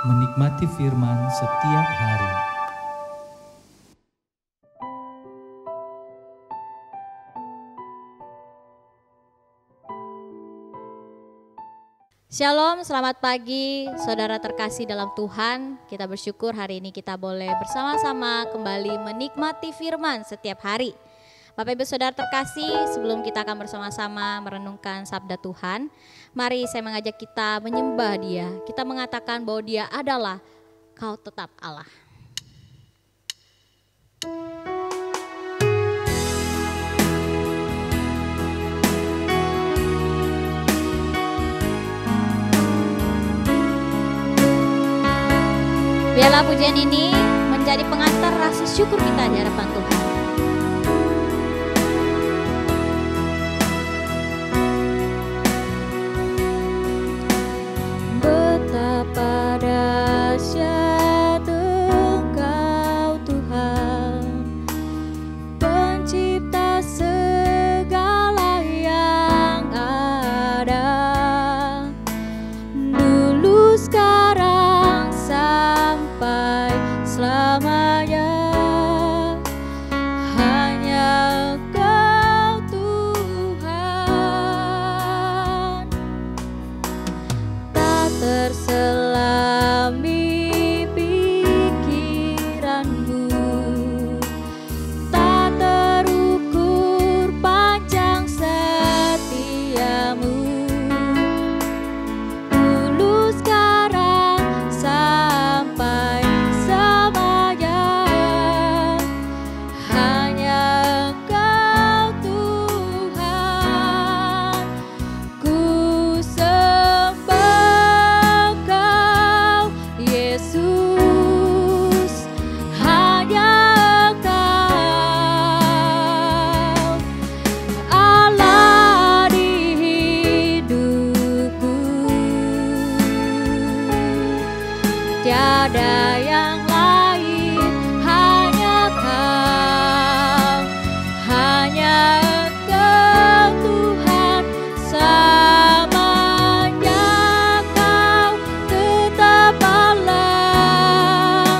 menikmati firman setiap hari. Shalom, selamat pagi saudara terkasih dalam Tuhan. Kita bersyukur hari ini kita boleh bersama-sama kembali menikmati firman setiap hari. Bapak Ibu Saudara terkasih, sebelum kita akan bersama-sama merenungkan sabda Tuhan, mari saya mengajak kita menyembah Dia. Kita mengatakan bahwa Dia adalah Kau tetap Allah. Biarlah pujian ini menjadi pengantar rasa syukur kita di hadapan Tuhan. Betapa dahsyat Engkau Tuhan, pencipta segala yang ada, dulu sekarang sampai selamanya. Hanya Engkau Tuhan, tak terselami pikiranmu, tak terukur panjang setiamu, dulu sekarang sampai selamanya. Hanya Engkau Tuhan, ku sembah Engkau Yesus. Hanya Engkau Allah di hidupku, tiada yang lain. Hanya Kau, hanya Engkau Tuhan, selamanya Kau tetap Allah.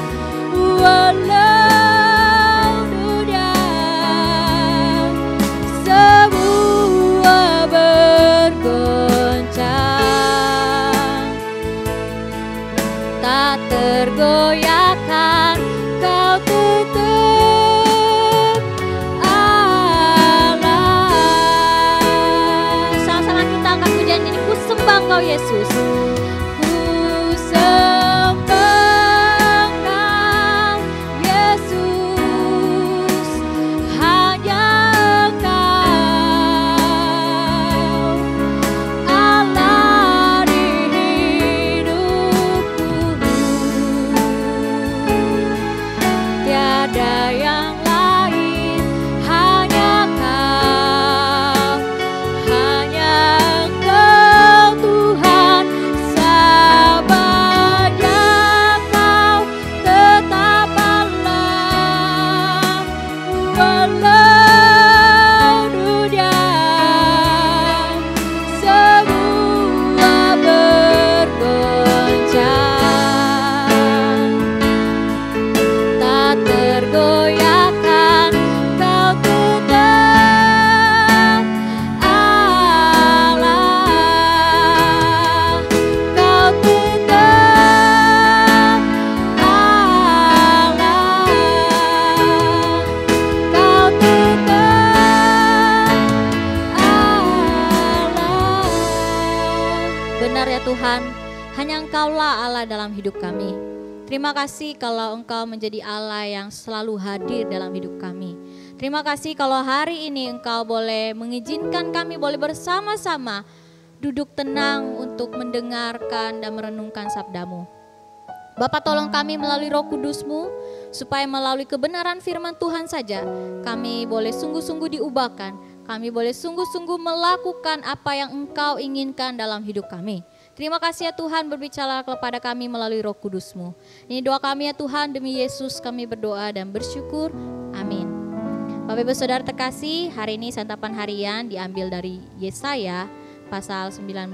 Walau dunia semua bergoncang, tak tergoyahkan Kau tetap Allah. Sama-sama kita angkat pujian ini. Ku sembah Engkau Yesus, ku sembah Engkau Yesus. Hanya Engkau Allah di hidupku, tiada yang lain. Hanya Kau, hanya Engkau Tuhan, selamanya Kau tetap Allah. Walau dunia semua bergoncang, tak tergoyahkan Kau tetap Allah. Kau tetap Allah. Kau tetap Allah. Benar ya Tuhan, hanya Engkaulah Allah dalam hidup kami. Terima kasih kalau Engkau menjadi Allah yang selalu hadir dalam hidup kami. Terima kasih kalau hari ini Engkau boleh mengizinkan kami boleh bersama-sama duduk tenang untuk mendengarkan dan merenungkan sabda-Mu. Bapa, tolong kami melalui Roh Kudus-Mu, supaya melalui kebenaran firman Tuhan saja kami boleh sungguh-sungguh diubahkan. Kami boleh sungguh-sungguh melakukan apa yang Engkau inginkan dalam hidup kami. Terima kasih ya Tuhan, berbicara kepada kami melalui Roh Kudus-Mu. Ini doa kami ya Tuhan, demi Yesus kami berdoa dan bersyukur. Amin. Bapak Ibu Saudara terkasih, hari ini santapan harian diambil dari Yesaya pasal 19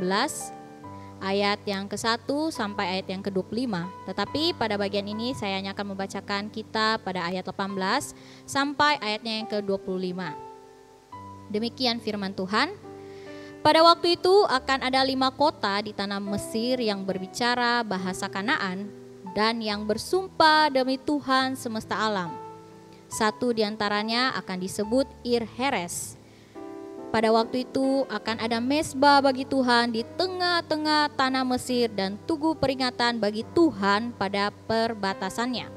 ayat yang ke-1 sampai ayat yang ke-25. Tetapi pada bagian ini saya hanya akan membacakan kita pada ayat 18 sampai ayatnya yang ke-25. Demikian firman Tuhan. Pada waktu itu akan ada 5 kota di tanah Mesir yang berbicara bahasa Kanaan dan yang bersumpah demi Tuhan semesta alam. Satu di antaranya akan disebut Ir-Heres. Pada waktu itu akan ada mezbah bagi Tuhan di tengah-tengah tanah Mesir dan tugu peringatan bagi Tuhan pada perbatasannya.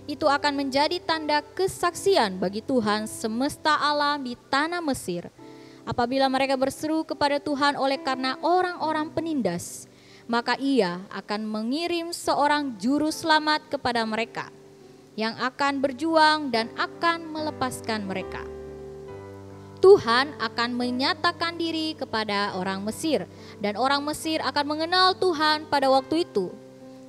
Itu akan menjadi tanda kesaksian bagi Tuhan semesta alam di tanah Mesir. Apabila mereka berseru kepada Tuhan oleh karena orang-orang penindas, maka Ia akan mengirim seorang juru selamat kepada mereka yang akan berjuang dan akan melepaskan mereka. Tuhan akan menyatakan diri kepada orang Mesir dan orang Mesir akan mengenal Tuhan pada waktu itu.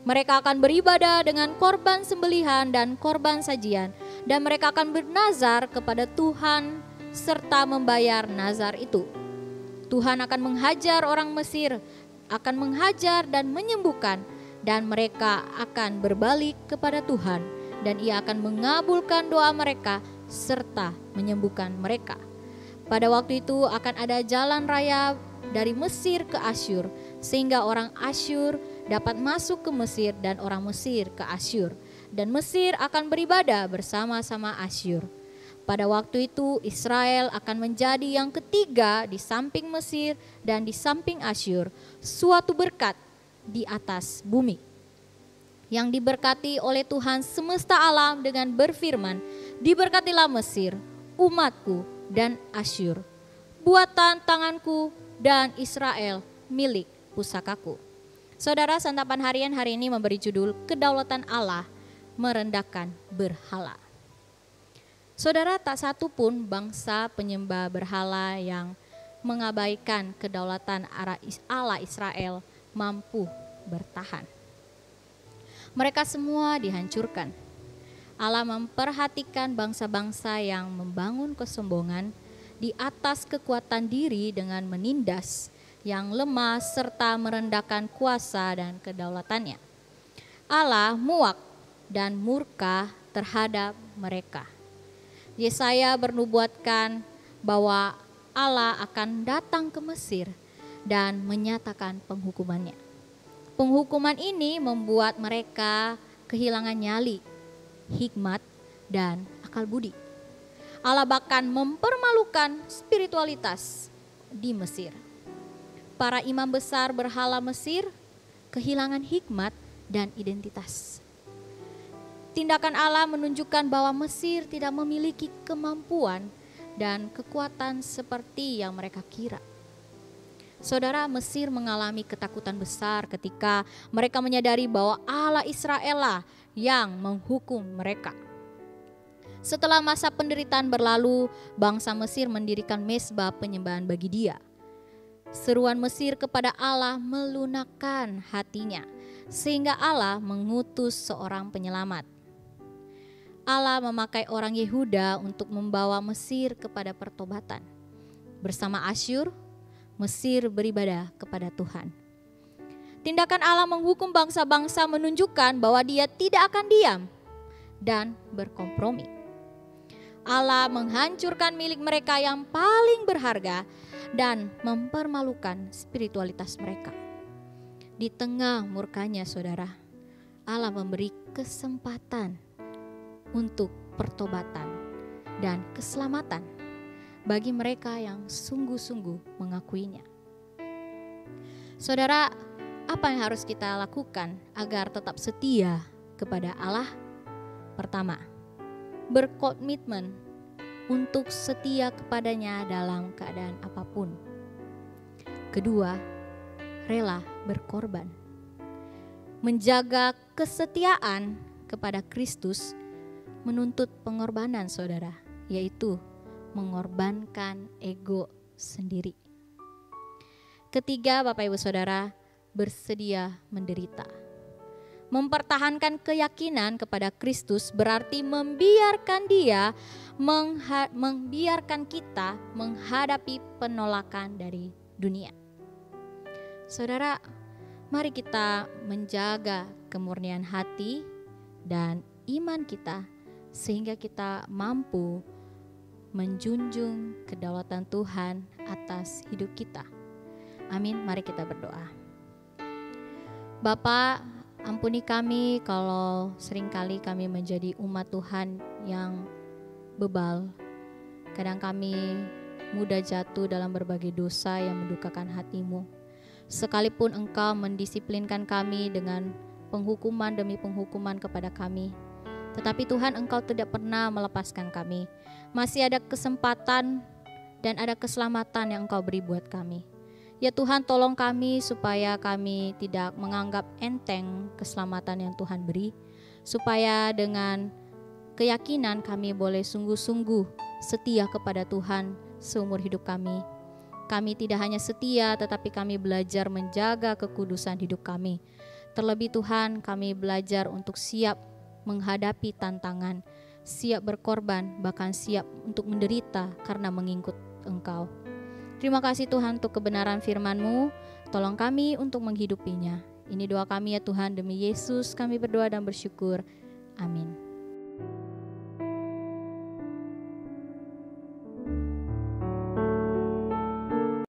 Mereka akan beribadah dengan korban sembelihan dan korban sajian dan mereka akan bernazar kepada Tuhan serta membayar nazar itu. Tuhan akan menghajar orang Mesir, akan menghajar dan menyembuhkan, dan mereka akan berbalik kepada Tuhan, dan Ia akan mengabulkan doa mereka serta menyembuhkan mereka. Pada waktu itu akan ada jalan raya dari Mesir ke Asyur, sehingga orang Asyur dapat masuk ke Mesir dan orang Mesir ke Asyur, dan Mesir akan beribadah bersama-sama Asyur. Pada waktu itu Israel akan menjadi yang ketiga di samping Mesir dan di samping Asyur, suatu berkat di atas bumi. Yang diberkati oleh Tuhan semesta alam dengan berfirman, diberkatilah Mesir, umatku dan Asyur, buatan tanganku dan Israel milik pusakaku. Saudara, santapan harian hari ini memberi judul Kedaulatan Allah Merendahkan Berhala. Saudara, tak satu pun bangsa penyembah berhala yang mengabaikan kedaulatan Allah Israel mampu bertahan. Mereka semua dihancurkan. Allah memperhatikan bangsa-bangsa yang membangun kesombongan di atas kekuatan diri dengan menindas yang lemah serta merendahkan kuasa dan kedaulatannya. Allah muak dan murka terhadap mereka. Yesaya bernubuatkan bahwa Allah akan datang ke Mesir dan menyatakan penghukumannya. Penghukuman ini membuat mereka kehilangan nyali, hikmat, dan akal budi. Allah bahkan mempermalukan spiritualitas di Mesir. Para imam besar berhala Mesir kehilangan hikmat dan identitas. Tindakan Allah menunjukkan bahwa Mesir tidak memiliki kemampuan dan kekuatan seperti yang mereka kira. Saudara, Mesir mengalami ketakutan besar ketika mereka menyadari bahwa Allah Israel lah yang menghukum mereka. Setelah masa penderitaan berlalu, bangsa Mesir mendirikan mezbah penyembahan bagi Dia. Seruan Mesir kepada Allah melunakkan hatinya, sehingga Allah mengutus seorang penyelamat. Allah memakai orang Yehuda untuk membawa Mesir kepada pertobatan. Bersama Asyur, Mesir beribadah kepada Tuhan. Tindakan Allah menghukum bangsa-bangsa menunjukkan bahwa Dia tidak akan diam dan berkompromi. Allah menghancurkan milik mereka yang paling berharga dan mempermalukan spiritualitas mereka. Di tengah murkanya, saudara, Allah memberi kesempatan untuk pertobatan dan keselamatan bagi mereka yang sungguh-sungguh mengakuinya. Saudara, apa yang harus kita lakukan agar tetap setia kepada Allah? Pertama, berkomitmen untuk setia kepadanya dalam keadaan apapun. Kedua, rela berkorban. Menjaga kesetiaan kepada Kristus menuntut pengorbanan, saudara, yaitu mengorbankan ego sendiri. Ketiga, Bapak Ibu Saudara, bersedia menderita. Mempertahankan keyakinan kepada Kristus berarti membiarkan kita menghadapi penolakan dari dunia. Saudara, Mari kita menjaga kemurnian hati dan iman kita sehingga kita mampu menjunjung kedaulatan Tuhan atas hidup kita. Amin, mari kita berdoa. Bapa, ampuni kami kalau seringkali kami menjadi umat Tuhan yang bebal. Kadang kami mudah jatuh dalam berbagai dosa yang mendukakan hati-Mu. Sekalipun Engkau mendisiplinkan kami dengan penghukuman demi penghukuman kepada kami, tetapi Tuhan, Engkau tidak pernah melepaskan kami. Masih ada kesempatan dan ada keselamatan yang Engkau beri buat kami. Ya Tuhan, tolong kami supaya kami tidak menganggap enteng keselamatan yang Tuhan beri, supaya dengan keyakinan kami boleh sungguh-sungguh setia kepada Tuhan seumur hidup kami. Kami tidak hanya setia, tetapi kami belajar menjaga kekudusan hidup kami. Terlebih Tuhan, kami belajar untuk siap menghadapi tantangan, siap berkorban, bahkan siap untuk menderita karena mengikut Engkau. Terima kasih Tuhan untuk kebenaran firman-Mu. Tolong kami untuk menghidupinya. Ini doa kami ya Tuhan, demi Yesus kami berdoa dan bersyukur. Amin.